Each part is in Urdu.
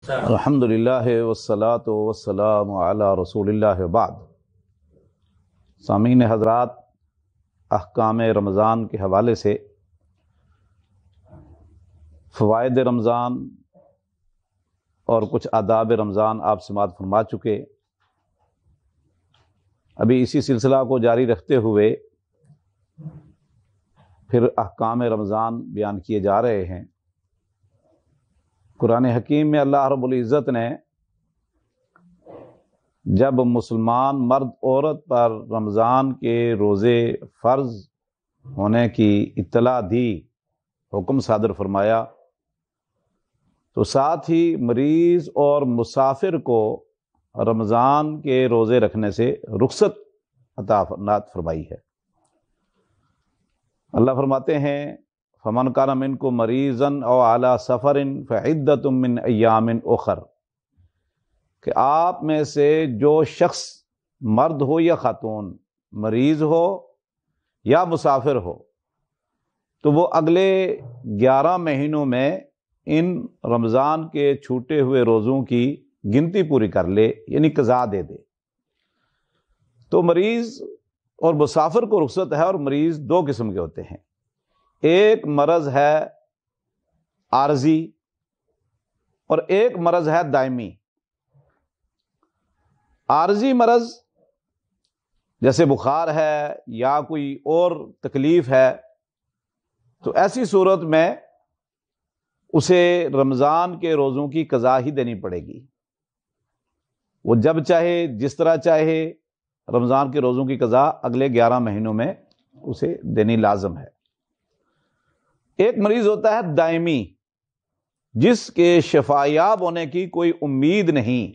الحمدللہ والصلاة والسلام علی رسول اللہ بعد۔ سامعین حضرات، احکام رمضان کے حوالے سے فوائد رمضان اور کچھ آداب رمضان آپ سماعت فرما چکے۔ ابھی اسی سلسلہ کو جاری رکھتے ہوئے پھر احکام رمضان بیان کیے جا رہے ہیں۔ قرآن حکیم میں اللہ رب العزت نے جب مسلمان مرد عورت پر رمضان کے روزے فرض ہونے کی اطلاع دی، حکم صادر فرمایا، تو ساتھ ہی مریض اور مسافر کو رمضان کے روزے رکھنے سے رخصت عطا فرمائی ہے۔ اللہ فرماتے ہیں فمن کان منکم مریضا او علی سفر فعدۃ من ایام اخر، کہ آپ میں سے جو شخص مرد ہو یا خاتون، مریض ہو یا مسافر ہو، تو وہ اگلے 11 مہینوں میں ان رمضان کے چھوٹے ہوئے روزوں کی گنتی پوری کر لے، یعنی قضا دے دے۔ تو مریض اور مسافر کو رخصت ہے، اور مریض دو قسم کے ہوتے ہیں۔ ایک مرض ہے عارضی اور ایک مرض ہے دائمی۔ عارضی مرض جیسے بخار ہے یا کوئی اور تکلیف ہے، تو ایسی صورت میں اسے رمضان کے روزوں کی قضا ہی دینی پڑے گی۔ وہ جب چاہے جس طرح چاہے رمضان کے روزوں کی قضا اگلے 11 مہینوں میں اسے دینی لازم ہے۔ ایک مریض ہوتا ہے دائمی، جس کے شفایاب ہونے کی کوئی امید نہیں۔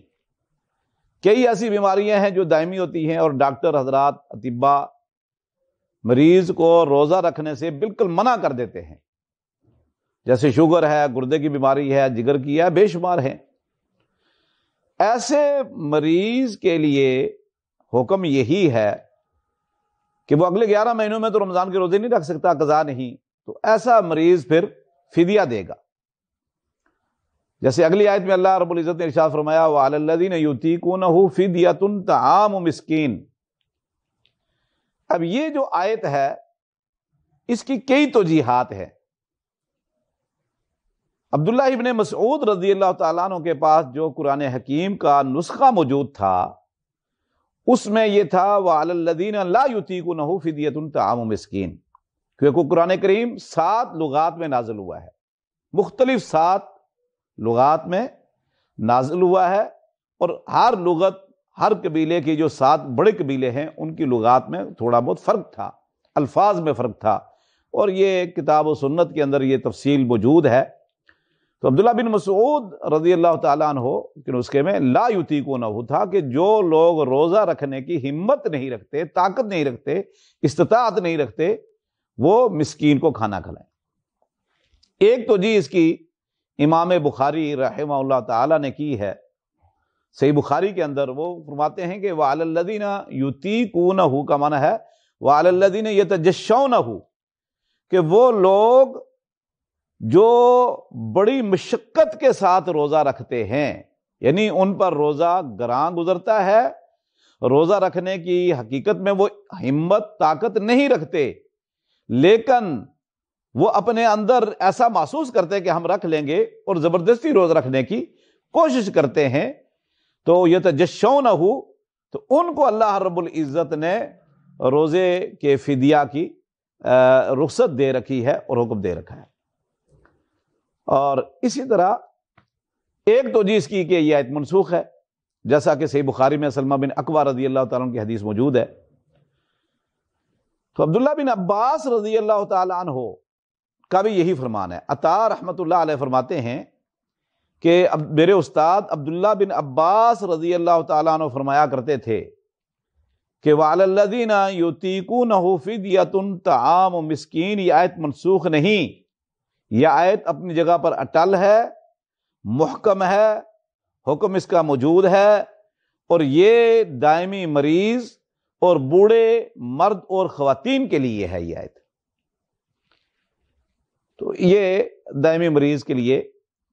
کئی ایسی بیماریاں ہیں جو دائمی ہوتی ہیں، اور ڈاکٹر حضرات، اطباء مریض کو روزہ رکھنے سے بالکل منع کر دیتے ہیں، جیسے شوگر ہے، گردے کی بیماری ہے، جگر کی ہے، بے شمار ہیں۔ ایسے مریض کے لیے حکم یہی ہے کہ وہ اگلے 11 مہینوں میں تو رمضان کے روزے نہیں رکھ سکتا، قضا نہیں، تو ایسا مریض پھر فدیہ دے گا۔ جیسے اگلی آیت میں اللہ رب العزت نے ارشاد فرمایا وَعَلَى الَّذِينَ يُطِيقُونَهُ فِدْيَةٌ طَعَامُ مِسْكِينٍ۔ اب یہ جو آیت ہے اس کی کئی توجیحات ہیں۔ عبداللہ ابن مسعود رضی اللہ تعالیٰ عنہ کے پاس جو قرآن حکیم کا نسخہ موجود تھا، اس میں یہ تھا وَعَلَى الَّذِينَ لَا يُطِيقُونَهُ فِدْيَةٌ طَعَامُ مِسْكِينٍ، کیونکہ قرآن کریم 7 لغات میں نازل ہوا ہے، مختلف 7 لغات میں نازل ہوا ہے، اور ہر لغت، ہر قبیلے کی جو 7 بڑے قبیلے ہیں ان کی لغات میں تھوڑا بہت فرق تھا، الفاظ میں فرق تھا، اور یہ کتاب و سنت کے اندر یہ تفصیل موجود ہے۔ تو عبداللہ بن مسعود رضی اللہ تعالیٰ عنہ کے نسخے میں لا یطیقونہ تھا کہ جو لوگ روزہ رکھنے کی ہمت نہیں رکھتے، طاقت نہیں رکھتے، استطاعت نہیں رکھتے، وہ مسکین کو کھانا کھلائیں۔ ایک تو جی اس کی امام بخاری رحمہ اللہ تعالی نے کی ہے، صحیح بخاری کے اندر وہ فرماتے ہیں کہ وَعَلَى الَّذِينَ يُطِيقُونَهُ کا معنی ہے وَعَلَى الَّذِينَ يَتَجَشَّوْنَهُ، کہ وہ لوگ جو بڑی مشقت کے ساتھ روزہ رکھتے ہیں، یعنی ان پر روزہ گراں گزرتا ہے، روزہ رکھنے کی حقیقت میں وہ ہمت طاقت نہیں رکھتے، لیکن وہ اپنے اندر ایسا محسوس کرتے کہ ہم رکھ لیں گے اور زبردستی روزہ رکھنے کی کوشش کرتے ہیں، تو یتجشونہ، تو ان کو اللہ رب العزت نے روزے کے فدیہ کی رخصت دے رکھی ہے اور حکم دے رکھا ہے۔ اور اسی طرح ایک تو جی اس کی کہ یہ آیت منسوخ ہے، جیسا کہ صحیح بخاری میں سلمہ بن اکوع رضی اللہ تعالیٰ عنہ کی حدیث موجود ہے۔ تو عبداللہ بن عباس رضی اللہ تعالیٰ عنہ کا بھی یہی فرمان ہے۔ عطا رحمۃ اللہ علیہ فرماتے ہیں کہ میرے استاد عبداللہ بن عباس رضی اللہ تعالیٰ عنہ فرمایا کرتے تھے کہ وَعَلَى الَّذِينَ يُطِيقُونَهُ فِدْيَةٌ طَعَامُ مِسْكِينٍ، یہ آیت منسوخ نہیں، یہ آیت اپنی جگہ پر اٹل ہے، محکم ہے، حکم اس کا موجود ہے، اور یہ دائمی مریض اور بوڑھے مرد اور خواتین کے لیے ہے یہ آیت۔ تو یہ دائمی مریض کے لیے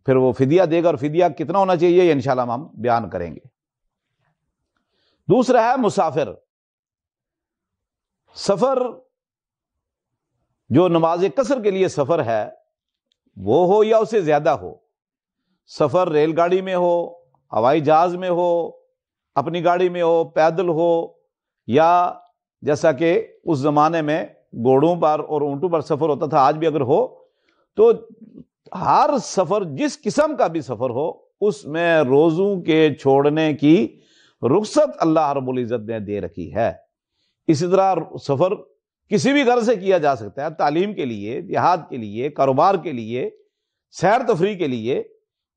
پھر وہ فدیہ دے گا، اور فدیہ کتنا ہونا چاہیے یہ انشاءاللہ ہم بیان کریں گے۔ دوسرا ہے مسافر، سفر جو نماز قصر کے لیے سفر ہے وہ ہو یا اسے زیادہ ہو، سفر ریل گاڑی میں ہو، ہوائی جہاز میں ہو، اپنی گاڑی میں ہو، پیدل ہو، یا جیسا کہ اس زمانے میں گھوڑوں پر اور اونٹوں پر سفر ہوتا تھا، آج بھی اگر ہو، تو ہر سفر جس قسم کا بھی سفر ہو اس میں روزوں کے چھوڑنے کی رخصت اللہ رب العزت نے دے رکھی ہے۔ اسی طرح سفر کسی بھی غرض سے کیا جا سکتا ہے، تعلیم کے لیے، جہاد کے لیے، کاروبار کے لیے، سیر تفریح کے لیے،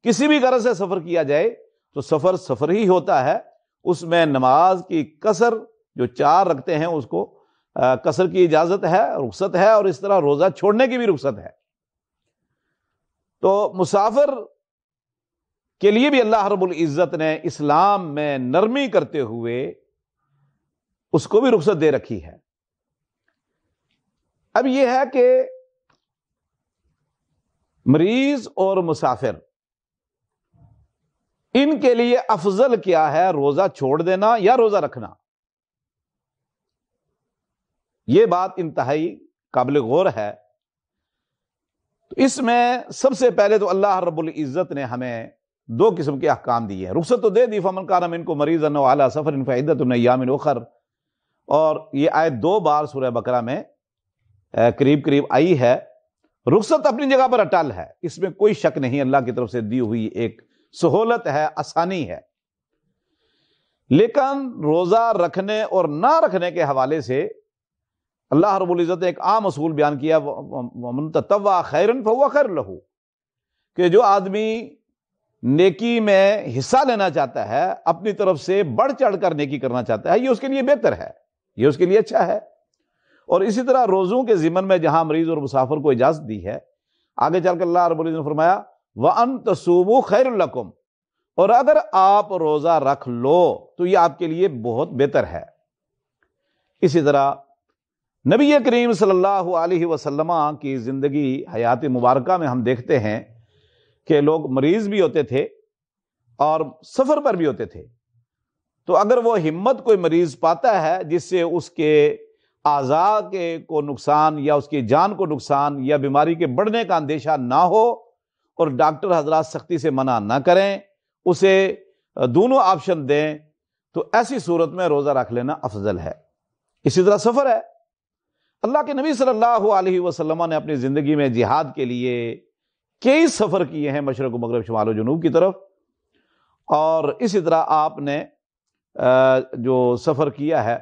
کسی بھی غرض سے سفر کیا جائے تو سفر سفر ہی ہوتا ہے۔ اس میں نماز کی قصر جو 4 رکھتے ہیں اس کو قصر کی اجازت ہے، رخصت ہے، اور اس طرح روزہ چھوڑنے کی بھی رخصت ہے۔ تو مسافر کے لیے بھی اللہ رب العزت نے اسلام میں نرمی کرتے ہوئے اس کو بھی رخصت دے رکھی ہے۔ اب یہ ہے کہ مریض اور مسافر ان کے لیے افضل کیا ہے، روزہ چھوڑ دینا یا روزہ رکھنا؟ یہ بات انتہائی قابل غور ہے۔ تو اس میں سب سے پہلے تو اللہ رب العزت نے ہمیں 2 قسم کے احکام دیے ہیں۔ رخصت تو دے دی، فمن کان منکم مریضا او علی سفر فعدۃ من ایام اخر، اور یہ آیت 2 بار سورہ بقرہ میں قریب آئی ہے۔ رخصت اپنی جگہ پر اٹل ہے، اس میں کوئی شک نہیں، اللہ کی طرف سے دی ہوئی ایک سہولت ہے، آسانی ہے۔ لیکن روزہ رکھنے اور نہ رکھنے کے حوالے سے اللہ رب العزت نے ایک عام اصول بیان کیا، وَمَن تَطَوَّعَ خَيْرًا فَهُوَ خَيْرٌ لَهُ، کہ جو آدمی نیکی میں حصہ لینا چاہتا ہے، اپنی طرف سے بڑھ چڑھ کر نیکی کرنا چاہتا ہے، یہ اس کے لیے بہتر ہے، یہ اس کے لیے اچھا ہے۔ اور اسی طرح روزوں کے ضمن میں جہاں مریض اور مسافر کو اجازت دی ہے، آگے چل کر اللہ رب العزت نے فرمایا وَأَن تَصُومُوا خَيْرٌ لَكُمْ، اور اگر آپ روزہ رکھ لو تو یہ آپ کے لیے بہت بہتر ہے۔ اسی طرح نبی کریم صلی اللہ علیہ وسلم کی زندگی حیات مبارکہ میں ہم دیکھتے ہیں کہ لوگ مریض بھی ہوتے تھے اور سفر پر بھی ہوتے تھے، تو اگر وہ ہمت کوئی مریض پاتا ہے جس سے اس کے اعضاء کے کو نقصان یا اس کی جان کو نقصان یا بیماری کے بڑھنے کا اندیشہ نہ ہو، اور ڈاکٹر حضرات سختی سے منع نہ کریں، اسے دونوں آپشن دیں، تو ایسی صورت میں روزہ رکھ لینا افضل ہے۔ اسی طرح سفر ہے، اللہ کے نبی صلی اللہ علیہ وسلم نے اپنی زندگی میں جہاد کے لیے کئی سفر کیے ہیں، مشرق و مغرب، شمال و جنوب کی طرف، اور اسی طرح آپ نے جو سفر کیا ہے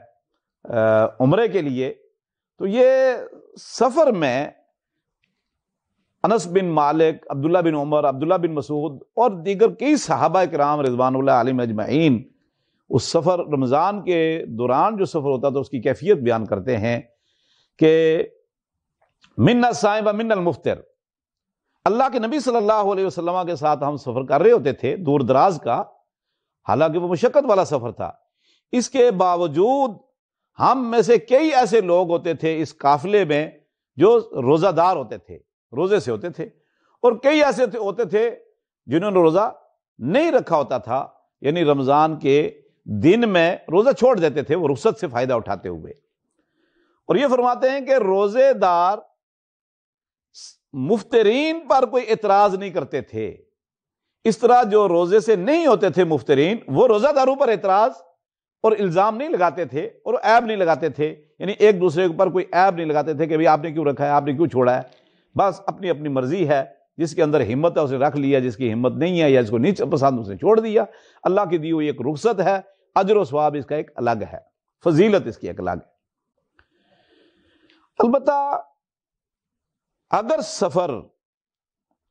عمرے کے لیے، تو یہ سفر میں انس بن مالک، عبداللہ بن عمر، عبداللہ بن مسعود اور دیگر کئی صحابہ کرام رضوان اللہ علیہم اجمعین اس سفر رمضان کے دوران جو سفر ہوتا تھا اس کی کیفیت بیان کرتے ہیں کہ من الصائم و من المفطر، اللہ کے نبی صلی اللہ علیہ وسلم کے ساتھ ہم سفر کر رہے ہوتے تھے دور دراز کا، حالانکہ وہ مشقت والا سفر تھا، اس کے باوجود ہم میں سے کئی ایسے لوگ ہوتے تھے اس قافلے میں جو روزہ دار ہوتے تھے، روزے سے ہوتے تھے، اور کئی ایسے ہوتے تھے جنہوں نے روزہ نہیں رکھا ہوتا تھا، یعنی رمضان کے دن میں روزہ چھوڑ دیتے تھے وہ رخصت سے فائدہ اٹھاتے ہوئے۔ اور یہ فرماتے ہیں کہ روزے دار مفطرین پر کوئی اعتراض نہیں کرتے تھے، اس طرح جو روزے سے نہیں ہوتے تھے مفطرین، وہ روزہ داروں پر اعتراض اور الزام نہیں لگاتے تھے اور عیب نہیں لگاتے تھے، یعنی ایک دوسرے پر کوئی عیب نہیں لگاتے تھے کہ بھئی آپ نے کیوں رکھا ہے، آپ نے کیوں چھوڑا ہے، بس اپنی اپنی مرضی ہے، جس کے اندر ہمت ہے اسے رکھ لیا، جس کی ہمت نہیں ہے یا جس کو نہیں پسند اسے چھوڑ دیا۔ اللہ کی دی ہوئی ایک رخصت ہے، اجر و ثواب اس کا ایک الگ ہے، فضیلت اس کی ایک الگ ہے۔ البتہ اگر سفر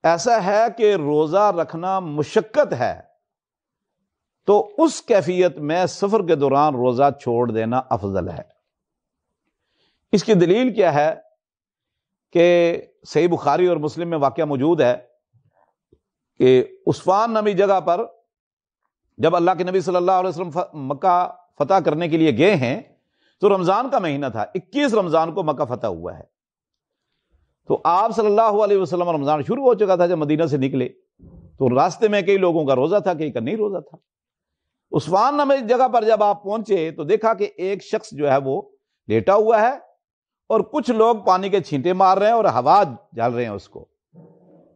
ایسا ہے کہ روزہ رکھنا مشقت ہے تو اس کیفیت میں سفر کے دوران روزہ چھوڑ دینا افضل ہے۔ اس کی دلیل کیا ہے کہ صحیح بخاری اور مسلم میں واقعہ موجود ہے کہ عثفان نامی جگہ پر جب اللہ کے نبی صلی اللہ علیہ وسلم مکہ فتح کرنے کے لیے گئے ہیں تو رمضان کا مہینہ تھا، 21 رمضان کو مکہ فتح ہوا ہے، تو آپ صلی اللہ علیہ وسلم رمضان شروع ہو چکا تھا جب مدینہ سے نکلے، تو راستے میں کئی لوگوں کا روزہ تھا، کئی کا نہیں روزہ تھا۔ عثمان نامی جگہ پر جب آپ پہنچے تو دیکھا کہ ایک شخص جو ہے وہ لیٹا ہوا ہے اور کچھ لوگ پانی کے چھینٹے مار رہے ہیں اور ہوا جال رہے ہیں، اس کو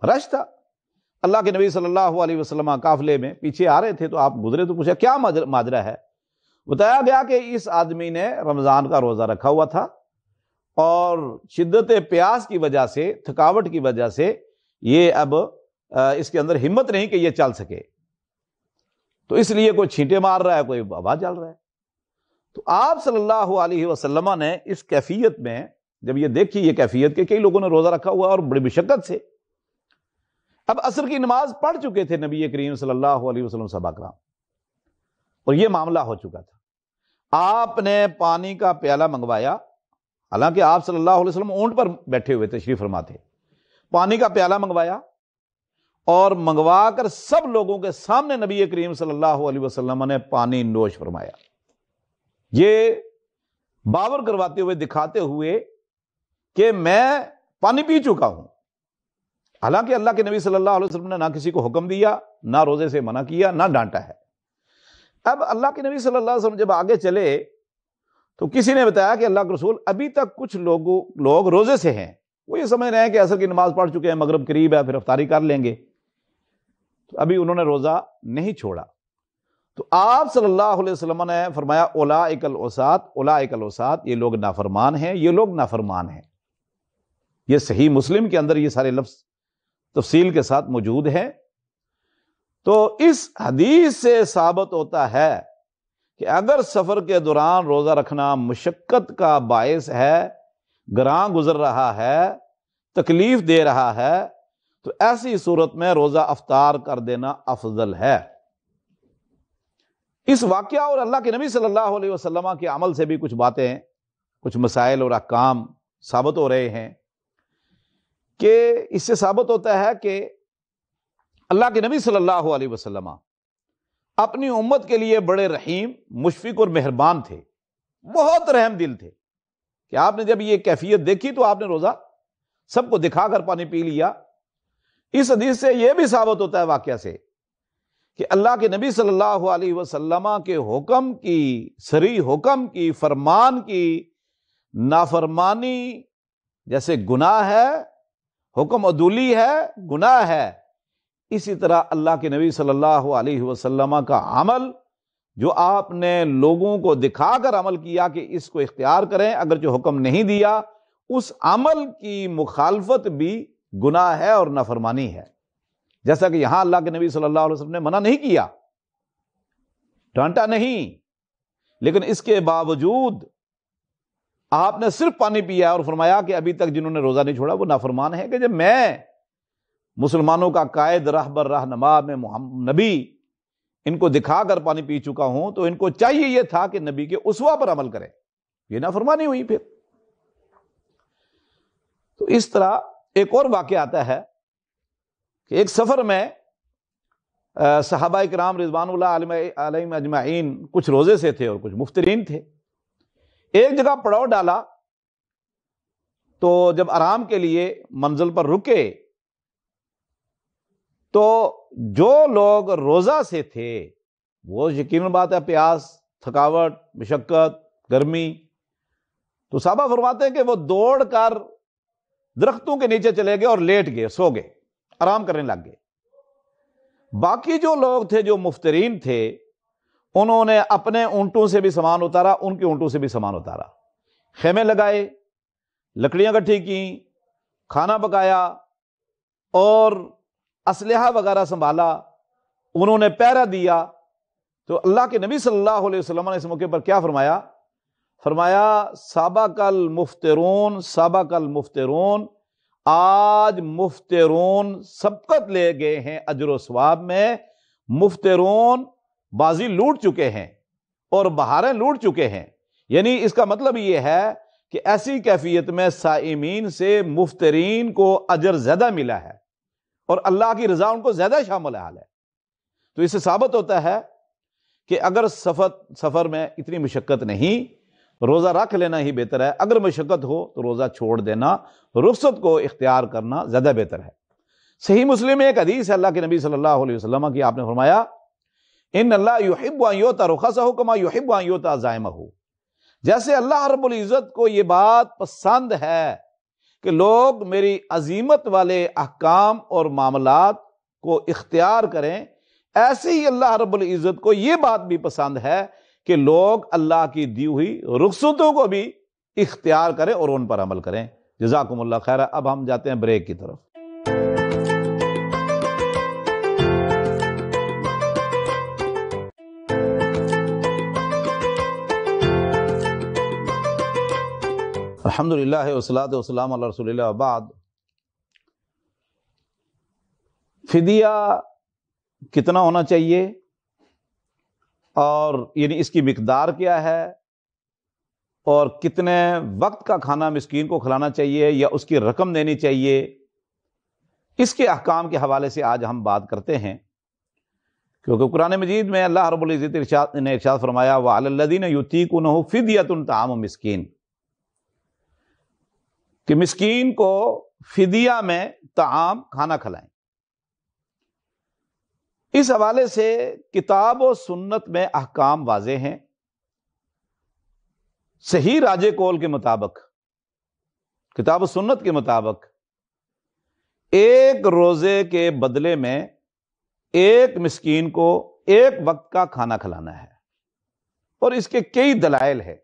رش تھا۔ اللہ کے نبی صلی اللہ علیہ وسلم قافلے میں پیچھے آ رہے تھے تو آپ گزرے تو پوچھا کیا ماجرا ہے؟ بتایا گیا کہ اس آدمی نے رمضان کا روزہ رکھا ہوا تھا اور شدت پیاس کی وجہ سے، تھکاوٹ کی وجہ سے یہ اب اس کے اندر ہمت نہیں کہ یہ چل سکے، تو اس لیے کوئی چھینٹے مار رہا ہے، کوئی ہوا جل رہا ہے۔ تو آپ صلی اللہ علیہ وسلم نے اس کیفیت میں جب یہ دیکھی، یہ کیفیت کہ کئی لوگوں نے روزہ رکھا ہوا اور بڑی مشقت سے، اب عصر کی نماز پڑھ چکے تھے نبی کریم صلی اللہ علیہ وسلم صحابہ کرام، اور یہ معاملہ ہو چکا تھا۔ آپ نے پانی کا پیالہ منگوایا، حالانکہ آپ صلی اللہ علیہ وسلم اونٹ پر بیٹھے ہوئے تشریف فرما تھے، پانی کا پیالہ منگوایا اور منگوا کر سب لوگوں کے سامنے نبی کریم صلی اللہ علیہ وسلم نے پانی نوش فرمایا، یہ باور کرواتے ہوئے، دکھاتے ہوئے کہ میں پانی پی چکا ہوں۔ حالانکہ اللہ کے نبی صلی اللہ علیہ وسلم نے نہ کسی کو حکم دیا، نہ روزے سے منع کیا، نہ ڈانٹا ہے۔ اب اللہ کے نبی صلی اللہ علیہ وسلم جب آگے چلے تو کسی نے بتایا کہ اللہ کے رسول ابھی تک کچھ لوگ روزے سے ہیں، وہ یہ سمجھ رہے ہیں کہ عصر کی نماز پڑھ چکے ہیں، مغرب قریب ہے، پھر افطاری کر لیں گے، تو ابھی انہوں نے روزہ نہیں چھوڑا۔ تو آپ صلی اللہ علیہ وسلم نے فرمایا اولئک العصاۃ، اولئک العصاۃ، یہ لوگ نافرمان ہیں، یہ لوگ نافرمان ہیں۔ یہ صحیح مسلم کے اندر یہ سارے لفظ تفصیل کے ساتھ موجود ہیں۔ تو اس حدیث سے ثابت ہوتا ہے کہ اگر سفر کے دوران روزہ رکھنا مشقت کا باعث ہے، گراں گزر رہا ہے، تکلیف دے رہا ہے، تو ایسی صورت میں روزہ افطار کر دینا افضل ہے۔ اس واقعہ اور اللہ کے نبی صلی اللہ علیہ وسلم کے عمل سے بھی کچھ باتیں، کچھ مسائل اور احکام ثابت ہو رہے ہیں کہ اس سے ثابت ہوتا ہے کہ اللہ کے نبی صلی اللہ علیہ وسلم اپنی امت کے لیے بڑے رحیم، مشفق اور مہربان تھے، بہت رحم دل تھے، کہ آپ نے جب یہ کیفیت دیکھی تو آپ نے روزہ سب کو دکھا کر پانی پی لیا۔ اس حدیث سے یہ بھی ثابت ہوتا ہے واقعہ سے کہ اللہ کے نبی صلی اللہ علیہ وسلم کے حکم کی، صریح حکم کی، فرمان کی نافرمانی جیسے گناہ ہے، حکم عدولی ہے، گناہ ہے، اسی طرح اللہ کے نبی صلی اللہ علیہ وسلم کا عمل جو آپ نے لوگوں کو دکھا کر عمل کیا کہ اس کو اختیار کریں، اگر جو حکم نہیں دیا، اس عمل کی مخالفت بھی گناہ ہے اور نافرمانی ہے۔ جیسا کہ یہاں اللہ کے نبی صلی اللہ علیہ وسلم نے منع نہیں کیا، ڈانٹا نہیں، لیکن اس کے باوجود آپ نے صرف پانی پیا اور فرمایا کہ ابھی تک جنہوں نے روزہ نہیں چھوڑا وہ نافرمان ہے، کہ جب میں مسلمانوں کا قائد، رہبر، رہنما، میں نبی ان کو دکھا کر پانی پی چکا ہوں، تو ان کو چاہیے یہ تھا کہ نبی کے اسوہ پر عمل کریں، یہ نافرمانی ہوئی۔ پھر تو اس طرح ایک اور واقعہ آتا ہے کہ ایک سفر میں صحابہ کرام رضوان اللہ علیہم اجمعین کچھ روزے سے تھے اور کچھ مفطرین تھے۔ ایک جگہ پڑاؤ ڈالا تو جب آرام کے لیے منزل پر رکے تو جو لوگ روزہ سے تھے وہ یقیناً بات ہے پیاس، تھکاوٹ، مشقت، گرمی، تو صحابہ فرماتے ہیں کہ وہ دوڑ کر درختوں کے نیچے چلے گئے اور لیٹ گئے، سو گئے، آرام کرنے لگ گئے۔ باقی جو لوگ تھے، جو مفطرین تھے، انہوں نے اپنے اونٹوں سے بھی سامان اتارا، ان کے اونٹوں سے بھی سامان اتارا، خیمے لگائے، لکڑیاں اکٹھی کی، کھانا پکایا اور اسلحہ وغیرہ سنبھالا، انہوں نے پہرا دیا۔ تو اللہ کے نبی صلی اللہ علیہ وسلم نے اس موقع پر کیا فرمایا؟ فرمایا سابق المفطرون، سابق المفطرون، آج مفطرون سبقت لے گئے ہیں اجر و ثواب میں، مفطرون بازی لوٹ چکے ہیں اور بہاریں لوٹ چکے ہیں۔ یعنی اس کا مطلب یہ ہے کہ ایسی کیفیت میں صائمین سے مفطرین کو اجر زیادہ ملا ہے اور اللہ کی رضا ان کو زیادہ شامل حال ہے۔ تو اس سے ثابت ہوتا ہے کہ اگر سفر میں اتنی مشقت نہیں، روزہ رکھ لینا ہی بہتر ہے، اگر مشقت ہو تو روزہ چھوڑ دینا، رخصت کو اختیار کرنا زیادہ بہتر ہے۔ صحیح مسلم میں ایک حدیث ہے اللہ کے نبی صلی اللہ علیہ وسلم کی، آپ نے فرمایا ان اللہ یحب ان یؤتی رخصہ کما یحب ان یؤتی عزائمہ، جیسے اللہ رب العزت کو یہ بات پسند ہے کہ لوگ میری عظیمت والے احکام اور معاملات کو اختیار کریں، ایسے ہی اللہ رب العزت کو یہ بات بھی پسند ہے کہ لوگ اللہ کی دی ہوئی رخصتوں کو بھی اختیار کریں اور ان پر عمل کریں۔ جزاکم اللہ خیر۔ اب ہم جاتے ہیں بریک کی طرف۔ الحمدللہ والصلاۃ والسلام علی رسول اللہ وبعد۔ فدیہ کتنا ہونا چاہیے اور یعنی اس کی مقدار کیا ہے، اور کتنے وقت کا کھانا مسکین کو کھلانا چاہیے یا اس کی رقم دینی چاہیے، اس کے احکام کے حوالے سے آج ہم بات کرتے ہیں، کیونکہ قرآن مجید میں اللہ رب العزت نے ارشاد فرمایا وَعَلَى الَّذِينَ يُطِيقُونَهُ فِدْيَةٌ طَعَامُ مِسْكِينٍ، کہ مسکین کو فدیہ میں طعام کھانا کھلائیں۔ اس حوالے سے کتاب و سنت میں احکام واضح ہیں۔ صحیح راجح قول کے مطابق، کتاب و سنت کے مطابق، ایک روزے کے بدلے میں ایک مسکین کو ایک وقت کا کھانا کھلانا ہے، اور اس کے کئی دلائل ہے۔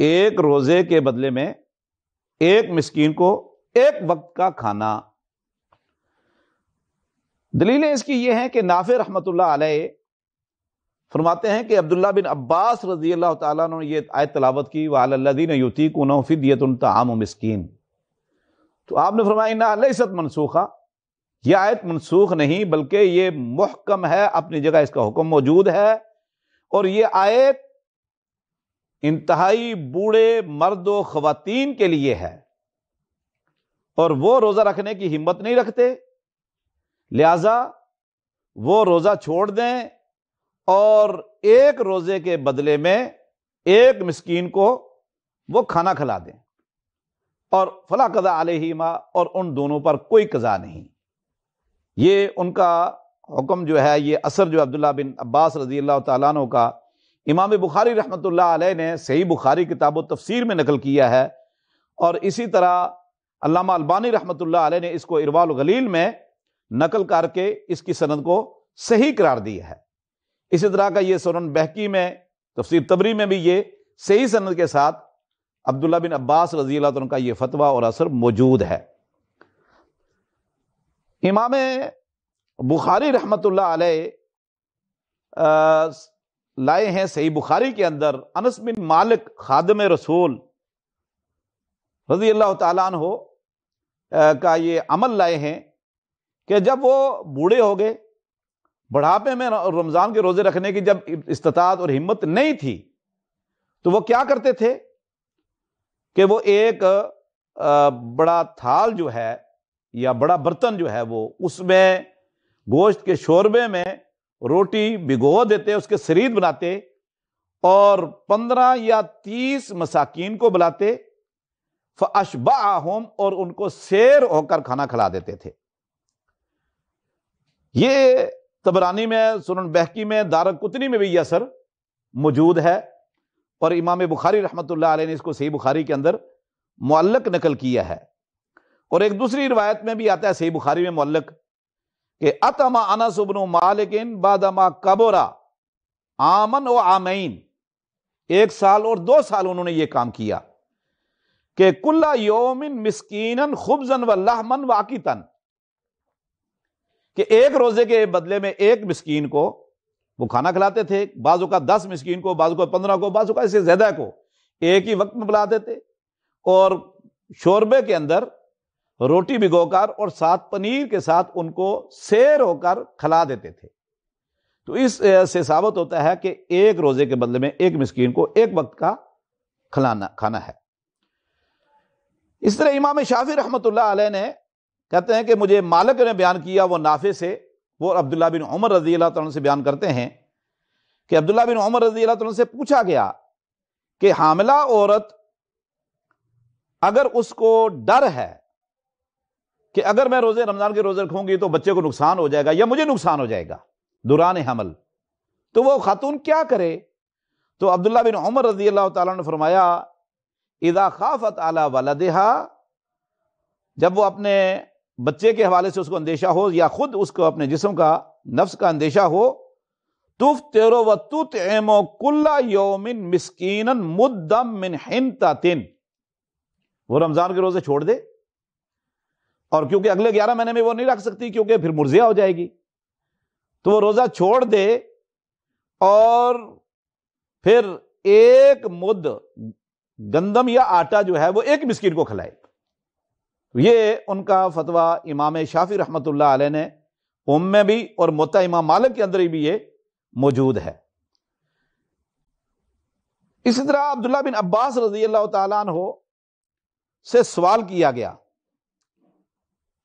ایک روزے کے بدلے میں ایک مسکین کو ایک وقت کا کھانا، دلیلیں اس کی یہ ہیں کہ نافع رحمۃ اللہ علیہ فرماتے ہیں کہ عبداللہ بن عباس رضی اللہ تعالیٰ عنہ نے یہ آیت تلاوت کی وَعَلَى الَّذِينَ يُطِيقُونَهُ فِدْيَةٌ طَعَامُ مِسْكِينٍ، تو آپ نے فرمایا اِنَّهَا لَيْسَتْ مَنْسُوخَةً، یہ آیت منسوخ نہیں بلکہ یہ محکم ہے، اپنی جگہ اس کا حکم موجود ہے، اور یہ آیت انتہائی بوڑھے مرد و خواتین کے لیے ہے، اور وہ روزہ رکھنے کی ہمت نہیں رکھتے، لہذا وہ روزہ چھوڑ دیں اور ایک روزے کے بدلے میں ایک مسکین کو وہ کھانا کھلا دیں، اور فلا قضا علیہما، اور ان دونوں پر کوئی قضا نہیں۔ یہ ان کا حکم جو ہے، یہ اثر جو عبداللہ بن عباس رضی اللہ تعالیٰ عنہ کا امام بخاری رحمۃ اللہ علیہ نے صحیح بخاری کتاب و تفسیر میں نقل کیا ہے، اور اسی طرح علامہ البانی رحمۃ اللہ علیہ نے اس کو ارواء الغلیل میں نقل کر کے اس کی سند کو صحیح قرار دیا ہے۔ اسی طرح کا یہ سنن بہقی میں، تفسیر طبری میں بھی یہ صحیح سند کے ساتھ عبداللہ بن عباس رضی اللہ عنہ کا یہ فتویٰ اور اثر موجود ہے۔ امام بخاری رحمۃ اللہ علیہ لائے ہیں صحیح بخاری کے اندر انس بن مالک خادم رسول رضی اللہ تعالیٰ عنہ کا یہ عمل لائے ہیں کہ جب وہ بوڑھے ہو گئے، بڑھاپے میں رمضان کے روزے رکھنے کی جب استطاعت اور ہمت نہیں تھی، تو وہ کیا کرتے تھے کہ وہ ایک بڑا تھال جو ہے یا بڑا برتن جو ہے، وہ اس میں گوشت کے شوربے میں روٹی بھگو دیتے، اس کے سرید بناتے، اور 15 یا 30 مساکین کو بلاتے، فَأَشْبَعَهُمْ، اور ان کو سیر ہو کر کھانا کھلا دیتے تھے۔ یہ طبرانی میں، سنن بہقی میں، دارقطنی میں بھی یہ اثر موجود ہے، اور امام بخاری رحمۃ اللہ علیہ نے اس کو صحیح بخاری کے اندر معلق نقل کیا ہے۔ اور ایک دوسری روایت میں بھی آتا ہے صحیح بخاری میں معلق کہ اطعم انس بن مالک بعدما کبر عامن و عامین، 1 سال اور 2 سال انہوں نے یہ کام کیا کہ کل یوم مسکینا خبزا و لحما واقتا، کہ ایک روزے کے بدلے میں ایک مسکین کو وہ کھانا کھلاتے تھے، بعض اوقات 10 مسکین کو، بعض اوقات 15 کو، بعض اوقات اس سے زیادہ کو ایک ہی وقت میں بلا دیتے، اور شوربے کے اندر روٹی بھگو کر اور ساتھ پنیر کے ساتھ ان کو سیر ہو کر کھلا دیتے تھے۔ تو اس سے ثابت ہوتا ہے کہ ایک روزے کے بدلے میں ایک مسکین کو ایک وقت کا کھانا ہے۔ اس طرح امام شافعی رحمۃ اللہ علیہ نے کہتے ہیں کہ مجھے مالک نے بیان کیا، وہ نافع سے، وہ عبداللہ بن عمر رضی اللہ عنہ سے بیان کرتے ہیں کہ عبداللہ بن عمر رضی اللہ عنہ سے پوچھا گیا کہ حاملہ عورت اگر اس کو ڈر ہے کہ اگر میں روزے رمضان کے روزے رکھوں گی تو بچے کو نقصان ہو جائے گا یا مجھے نقصان ہو جائے گا دوران حمل، تو وہ خاتون کیا کرے؟ تو عبداللہ بن عمر رضی اللہ تعالیٰ نے فرمایا اذا خافت علی ولدہا، جب وہ اپنے بچے کے حوالے سے اس کو اندیشہ ہو یا خود اس کو اپنے جسم کا نفس کا اندیشہ ہو، تفطر وتطعم کل یوم مسکینا مدا من حنطۃ، وہ رمضان کے روزے چھوڑ دے، اور کیونکہ اگلے 11 مہینے میں وہ نہیں رکھ سکتی کیونکہ پھر مرضیہ ہو جائے گی، تو وہ روزہ چھوڑ دے اور پھر ایک مد گندم یا آٹا جو ہے وہ ایک مسکین کو کھلائے۔ یہ ان کا فتویٰ امام شافعی رحمۃ اللہ علیہ نے میں بھی اور موطا امام مالک کے اندر بھی یہ موجود ہے۔ اسی طرح عبداللہ بن عباس رضی اللہ تعالیٰ عنہ سے سوال کیا گیا،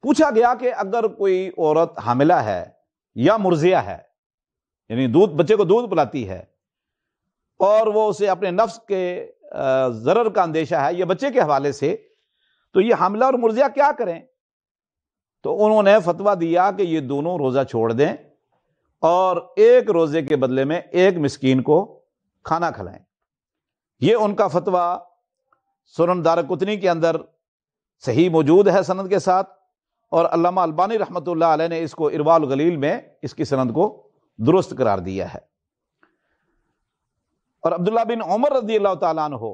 پوچھا گیا کہ اگر کوئی عورت حاملہ ہے یا مرضیہ ہے، یعنی بچے کو دودھ پلاتی ہے اور وہ اسے اپنے نفس کے ضرر کا اندیشہ ہے یا بچے کے حوالے سے، تو یہ حاملہ اور مرضیہ کیا کریں؟ تو انہوں نے فتویٰ دیا کہ یہ دونوں روزہ چھوڑ دیں اور ایک روزے کے بدلے میں ایک مسکین کو کھانا کھلائیں۔ یہ ان کا فتویٰ سنن دارقطنی کے اندر صحیح موجود ہے سند کے ساتھ، اور علامہ البانی رحمۃ اللہ علیہ نے اس کو ارواء الغلیل میں اس کی سند کو درست قرار دیا ہے۔ اور عبداللہ بن عمر رضی اللہ تعالیٰ عنہ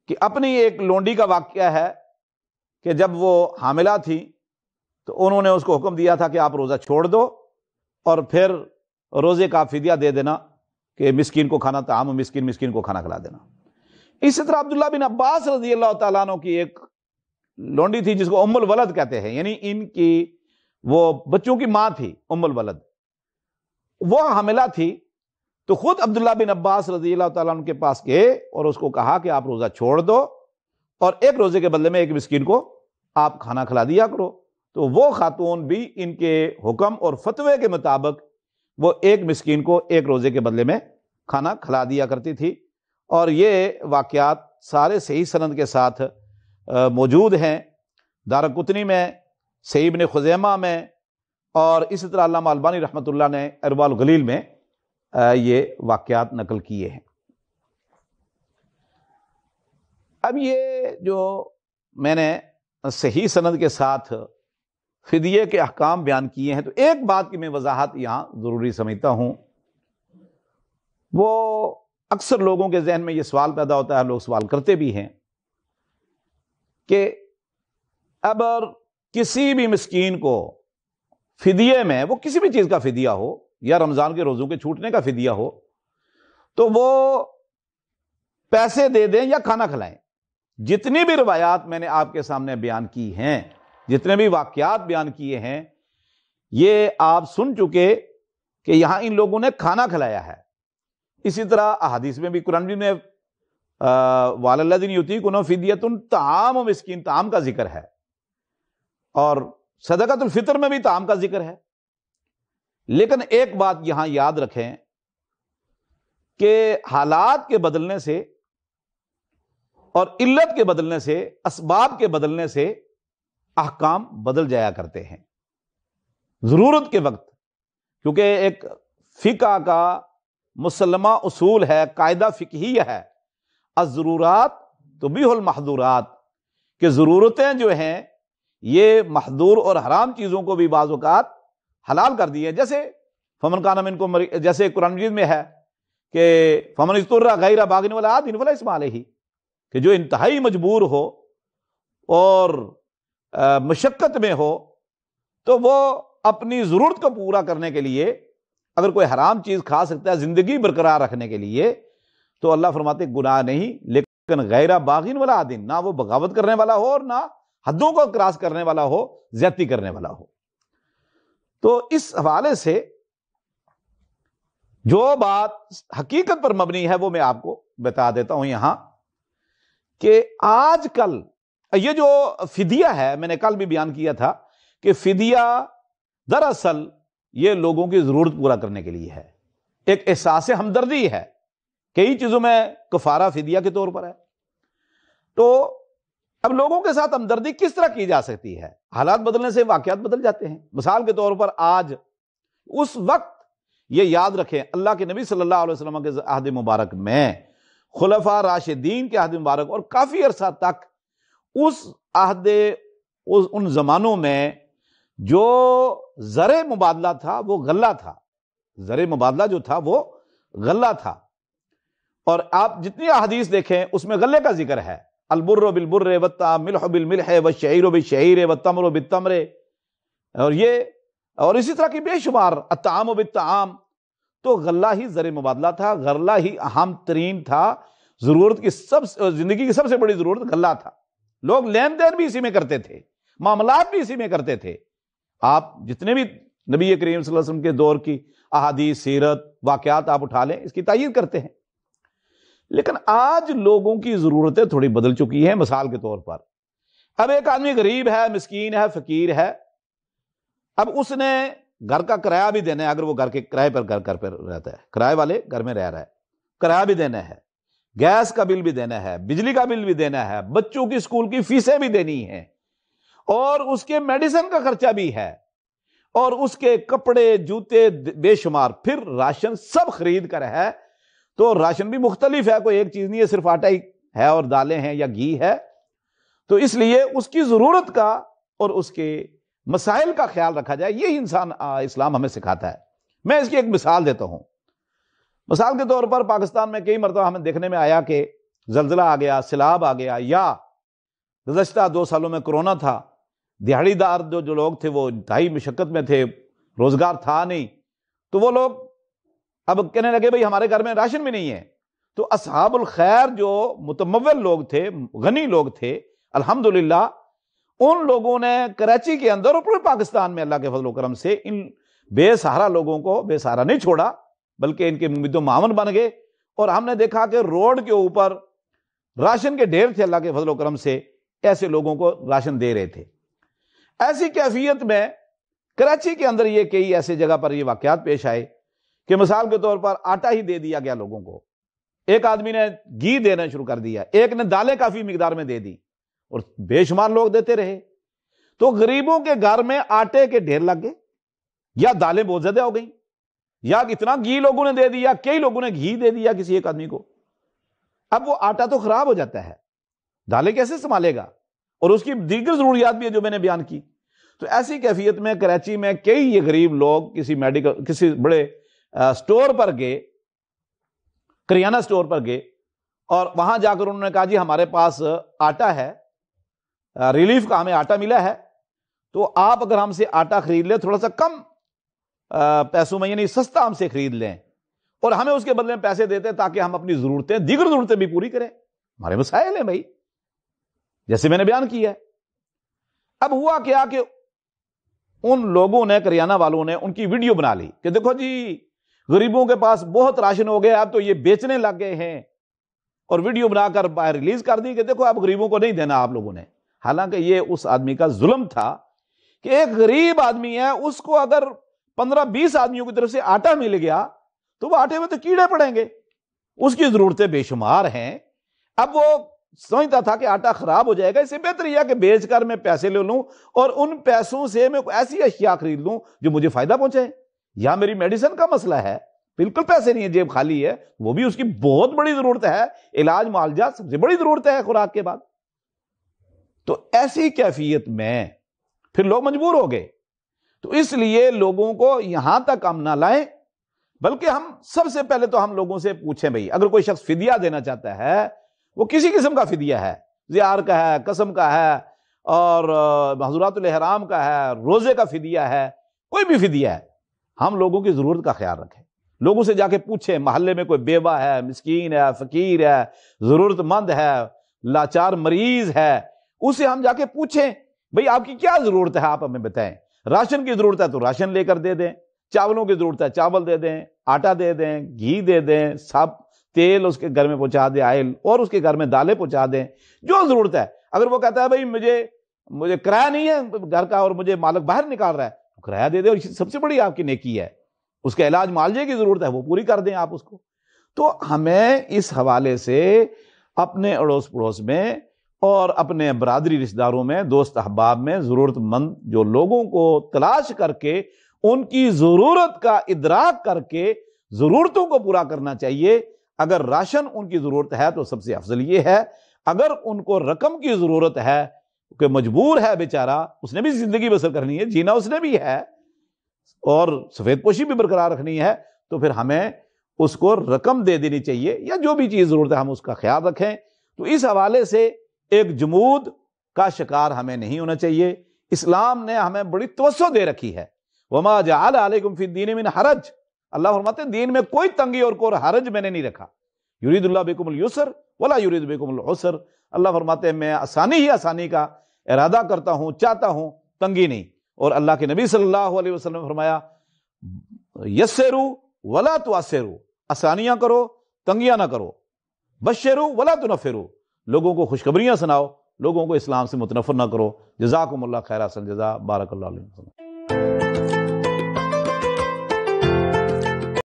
کہ اپنی ایک لونڈی کا واقعہ ہے کہ جب وہ حاملہ تھی تو انہوں نے اس کو حکم دیا تھا کہ آپ روزہ چھوڑ دو اور پھر روزے کا فدیہ دے دینا کہ مسکین کو کھانا، طعام مسکین کو کھانا کھلا دینا۔ اسی طرح عبداللہ بن عباس رضی اللہ تعالیٰ عنہ کی ایک لونڈی تھی جس کو ام الولد کہتے ہیں، یعنی ان کی وہ بچوں کی ماں تھی ام الولد، وہ حاملہ تھی، تو خود عبداللہ بن عباس رضی اللہ تعالیٰ عنہ کے پاس گئے اور اس کو کہا کہ آپ روزہ چھوڑ دو اور ایک روزے کے بدلے میں ایک مسکین کو آپ کھانا کھلا دیا کرو۔ تو وہ خاتون بھی ان کے حکم اور فتوے کے مطابق وہ ایک مسکین کو ایک روزے کے بدلے میں کھانا کھلا دیا کرتی تھی، اور یہ واقعات سارے صحیح سند کے ساتھ موجود ہیں دارقطنی میں، صحیح ابن خزیمہ میں، اور اسی طرح علامہ البانی رحمۃ اللہ نے ارواء الغلیل میں یہ واقعات نقل کیے ہیں۔ اب یہ جو میں نے صحیح سند کے ساتھ فدیے کے احکام بیان کیے ہیں، تو ایک بات کی میں وضاحت یہاں ضروری سمجھتا ہوں، وہ اکثر لوگوں کے ذہن میں یہ سوال پیدا ہوتا ہے، لوگ سوال کرتے بھی ہیں کہ اگر کسی بھی مسکین کو فدیے میں، وہ کسی بھی چیز کا فدیہ ہو یا رمضان کے روزوں کے چھوٹنے کا فدیہ ہو، تو وہ پیسے دے دیں یا کھانا کھلائیں۔ جتنی بھی روایات میں نے آپ کے سامنے بیان کی ہیں، جتنے بھی واقعات بیان کیے ہیں، یہ آپ سن چکے کہ یہاں ان لوگوں نے کھانا کھلایا ہے۔ اسی طرح احادیث میں بھی قرآن میں وَعَلَى الَّذِينَ يُطِيقُونَهُ فِدْيَةٌ طَعَامُ مسکین، طعام کا ذکر ہے، اور صدقۃ الفطر میں بھی طعام کا ذکر ہے۔ لیکن ایک بات یہاں یاد رکھیں کہ حالات کے بدلنے سے اور علت کے بدلنے سے، اسباب کے بدلنے سے احکام بدل جایا کرتے ہیں ضرورت کے وقت، کیونکہ ایک فقہ کا مسلمہ اصول ہے، قاعدہ فقہی ہے، الضرورات تبیح المحظورات، کہ ضرورتیں جو ہیں یہ محظور اور حرام چیزوں کو بھی بعض اوقات حلال کر دی ہے۔ جیسے فمن کان منکم، جیسے قرآن مجید میں ہے کہ فمن اضطر غیر باغ ولا عاد فلا اثم علیہ، کہ جو انتہائی مجبور ہو اور مشقت میں ہو تو وہ اپنی ضرورت کو پورا کرنے کے لیے اگر کوئی حرام چیز کھا سکتا ہے زندگی برقرار رکھنے کے لیے، تو اللہ فرماتے گناہ نہیں، لیکن غیر باغین ولا عاد، نہ وہ بغاوت کرنے والا ہو اور نہ حدوں کو کراس کرنے والا ہو، زیادتی کرنے والا ہو۔ تو اس حوالے سے جو بات حقیقت پر مبنی ہے وہ میں آپ کو بتا دیتا ہوں یہاں، کہ آج کل یہ جو فدیہ ہے، میں نے کل بھی بیان کیا تھا کہ فدیہ دراصل یہ لوگوں کی ضرورت پورا کرنے کے لیے ہے، ایک احساس ہمدردی ہے، کئی چیزوں میں کفارہ فدیہ کے طور پر ہے۔ تو اب لوگوں کے ساتھ ہمدردی کس طرح کی جا سکتی ہے؟ حالات بدلنے سے واقعات بدل جاتے ہیں. مثال کے طور پر آج اس وقت یہ یاد رکھیں اللہ کے نبی صلی اللہ علیہ وسلم کے عہد مبارک میں خلفاء راشدین کے عہد مبارک اور کافی عرصہ تک اس عہد ان زمانوں میں جو زر مبادلہ تھا وہ غلہ تھا. زر مبادلہ جو تھا وہ غلہ تھا. اور آپ جتنی احادیث دیکھیں اس میں غلے کا ذکر ہے. البر بالبر والملح بالملح والشعیر بالشعیر والتمر بالتمر، اور اسی طرح کی بے شمار الطعام بالطعام. تو غلہ ہی زر مبادلہ تھا، غلہ ہی اہم ترین تھا. ضرورت کی زندگی کی سب سے بڑی ضرورت غلہ تھا. لوگ لین دین بھی اسی میں کرتے تھے، معاملات بھی اسی میں کرتے تھے. آپ جتنے بھی نبی کریم صلی اللہ علیہ وسلم کے دور کی احادیث، سیرت، واقعات آپ اٹھا لیں، اس کی تائید کرتے ہیں. لیکن آج لوگوں کی ضرورتیں تھوڑی بدل چکی ہیں. مثال کے طور پر اب ایک آدمی غریب ہے، مسکین ہے، فقیر ہے. اب اس نے گھر کا کرایہ بھی دینا ہے. اگر وہ گھر کے کرائے پر گھر پر رہتا ہے، کرائے والے گھر میں رہ رہا ہے، کرایہ بھی دینا ہے، گیس کا بل بھی دینا ہے، بجلی کا بل بھی دینا ہے، بچوں کی اسکول کی فیسیں بھی دینی ہیں، اور اس کے میڈیسن کا خرچہ بھی ہے، اور اس کے کپڑے، جوتے بے شمار، پھر راشن سب خرید کر ہے. تو راشن بھی مختلف ہے، کوئی ایک چیز نہیں ہے، صرف آٹا ہی ہے اور دالیں ہیں یا گھی ہے. تو اس لیے اس کی ضرورت کا اور اس کے مسائل کا خیال رکھا جائے. یہی اسلام ہمیں سکھاتا ہے. میں اس کی ایک مثال دیتا ہوں. مثال کے طور پر پاکستان میں کئی مرتبہ ہمیں دیکھنے میں آیا کہ زلزلہ آ گیا، سیلاب آ گیا، یا گزشتہ 2 سالوں میں کرونا تھا. دیہڑی دار جو لوگ تھے وہ انتہائی مشقت میں تھے، روزگار تھا نہیں. تو وہ لوگ اب کہنے لگے بھئی ہمارے گھر میں راشن بھی نہیں ہے. تو اصحاب الخیر جو متمول لوگ تھے، غنی لوگ تھے، الحمدللہ ان لوگوں نے کراچی کے اندر اور پورے پاکستان میں اللہ کے فضل و کرم سے ان بے سہارا لوگوں کو بے سہارا نہیں چھوڑا، بلکہ ان کے ممید و معاون بن گئے. اور ہم نے دیکھا کہ روڈ کے اوپر راشن کے ڈھیر تھے. اللہ کے فضل و کرم سے ایسے لوگوں کو راشن دے رہے تھے. ایسی کیفیت میں کراچی کے اندر یہ کئی ایسے جگہ پر یہ واقعات پیش آئے کہ مثال کے طور پر آٹا ہی دے دیا گیا لوگوں کو. ایک آدمی نے گھی دینا شروع کر دیا، ایک نے دالیں کافی مقدار میں دے دی، اور بے شمار لوگ دیتے رہے. تو غریبوں کے گھر میں آٹے کے ڈھیر لگ گئے، یا دالیں بہت زیادہ ہو گئیں، یا اتنا گھی لوگوں نے دے دیا، کئی لوگوں نے گھی دے دیا کسی ایک آدمی کو. اب وہ آٹا تو خراب ہو جاتا ہے، دالیں کیسے سنبھالے گا؟ اور اس کی دیگر ضروریات بھی ہے جو میں نے بیان کی. تو ایسی کیفیت میں کراچی میں کئی یہ غریب لوگ کسی بڑے سٹور پر گئے، کریانہ سٹور پر گئے، اور وہاں جا کر انہوں نے کہا جی ہمارے پاس آٹا ہے، ریلیف کا ہمیں آٹا ملا ہے، تو آپ اگر ہم سے آٹا خرید لیں تھوڑا سا کم پیسوں میں، یعنی سستا ہم سے خرید لیں، اور ہمیں اس کے بدلے میں پیسے دیتے تاکہ ہم اپنی ضرورتیں، دیگر ضرورتیں بھی پوری کریں. ہمارے مسائل ہیں بھائی، جیسے میں نے بیان کیا ہے. اب ہوا کیا کہ ان لوگوں نے، کریانہ والوں نے، ان کی ویڈیو بنا لی کہ دیکھو جی غریبوں کے پاس بہت راشن ہو گیا، اب تو یہ بیچنے لگ گئے ہیں، اور ویڈیو بنا کر باہر ریلیز کر دی کہ دیکھو اب غریبوں کو نہیں دینا آپ لوگوں نے. حالانکہ یہ اس آدمی کا ظلم تھا کہ ایک غریب آدمی ہے، اس کو اگر 15-20 آدمیوں کی طرف سے آٹا مل گیا تو وہ آٹے میں تو کیڑے پڑیں گے، اس کی ضرورتیں بے شمار ہیں. اب وہ سمجھتا تھا کہ آٹا خراب ہو جائے گا، اس سے بہتر یہ کہ بیچ کر میں پیسے لے لوں اور ان پیسوں سے میں ایسی اشیاء خرید لوں جو مجھے فائدہ پہنچے. یا میری میڈیسن کا مسئلہ ہے، بالکل پیسے نہیں ہے، جیب خالی ہے، وہ بھی اس کی بہت بڑی ضرورت ہے، علاج معالجہ سب سے بڑی ضرورت ہے خوراک کے بعد. تو ایسی کیفیت میں پھر لوگ مجبور ہو گئے. تو اس لیے لوگوں کو یہاں تک ہم نہ لائیں، بلکہ ہم سب سے پہلے تو ہم لوگوں سے پوچھیں بھئی اگر کوئی شخص فدیہ دینا چاہتا ہے، وہ کسی قسم کا فدیہ ہے، زیار کا ہے، قسم کا ہے، اور محظورات الاحرام کا ہے، روزے کا فدیہ ہے، کوئی بھی فدیہ ہے، ہم لوگوں کی ضرورت کا خیال رکھیں. لوگوں سے جا کے پوچھیں، محلے میں کوئی بیوہ ہے، مسکین ہے، فقیر ہے، ضرورت مند ہے، لاچار مریض ہے، اسے ہم جا کے پوچھیں بھئی آپ کی کیا ضرورت ہے، آپ ہمیں بتائیں. راشن کی ضرورت ہے تو راشن لے کر دے دیں، چاولوں کی ضرورت ہے چاول دے دیں، آٹا دے دیں، گھی دے دیں، سب تیل اس کے گھر میں پہنچا دیں، آئل، اور اس کے گھر میں دالیں پہنچا دیں، جو ضرورت ہے. اگر وہ کہتا ہے بھئی مجھے کرایہ نہیں ہے گھر کا اور مجھے مالک باہر نکال رہا ہے، تو کرایہ دے دیں، اور سب سے بڑی آپ کی نیکی ہے. اس کے علاج معالجے کی ضرورت ہے وہ پوری کر دیں آپ اس کو. تو ہمیں اس حوالے سے اپنے اڑوس پڑوس میں اور اپنے برادری رشتہ داروں میں، دوست احباب میں ضرورت مند جو لوگوں کو تلاش کر کے ان کی ضرورت کا ادراک کر کے ضرورتوں کو پورا کرنا چاہیے۔ اگر راشن ان کی ضرورت ہے تو سب سے افضل یہ ہے، اگر ان کو رقم کی ضرورت ہے کہ مجبور ہے بیچارہ، اس نے بھی زندگی بسر کرنی ہے، جینا اس نے بھی ہے اور سفید پوشی بھی برقرار رکھنی ہے، تو پھر ہمیں اس کو رقم دے دینی چاہیے، یا جو بھی چیز ضرورت ہے ہم اس کا خیال رکھیں۔ تو اس حوالے سے ایک جمود کا شکار ہمیں نہیں ہونا چاہیے۔ اسلام نے ہمیں بڑی توسع دے رکھی ہے، وما جعل علیکم فی الدین من حرج، اللہ فرماتے ہیں دین میں کوئی تنگی اور کوئی حرج میں نے نہیں رکھا، یرید اللہ بکم اليسر ولا یرید بکم العسر، اللہ فرماتے ہیں میں آسانی ہی آسانی کا ارادہ کرتا ہوں، چاہتا ہوں، تنگی نہیں۔ اور اللہ کے نبی صلی اللہ علیہ وسلم نے فرمایا یسروا ولا تعسروا، آسانیاں کرو تنگیاں نہ کرو، بشروا ولا تنفروا، لوگوں کو خوشخبریاں سناؤ، لوگوں کو اسلام سے متنفر نہ کرو۔ جزاکم اللہ خیر، احسن جزا، بارک اللہ علیکم۔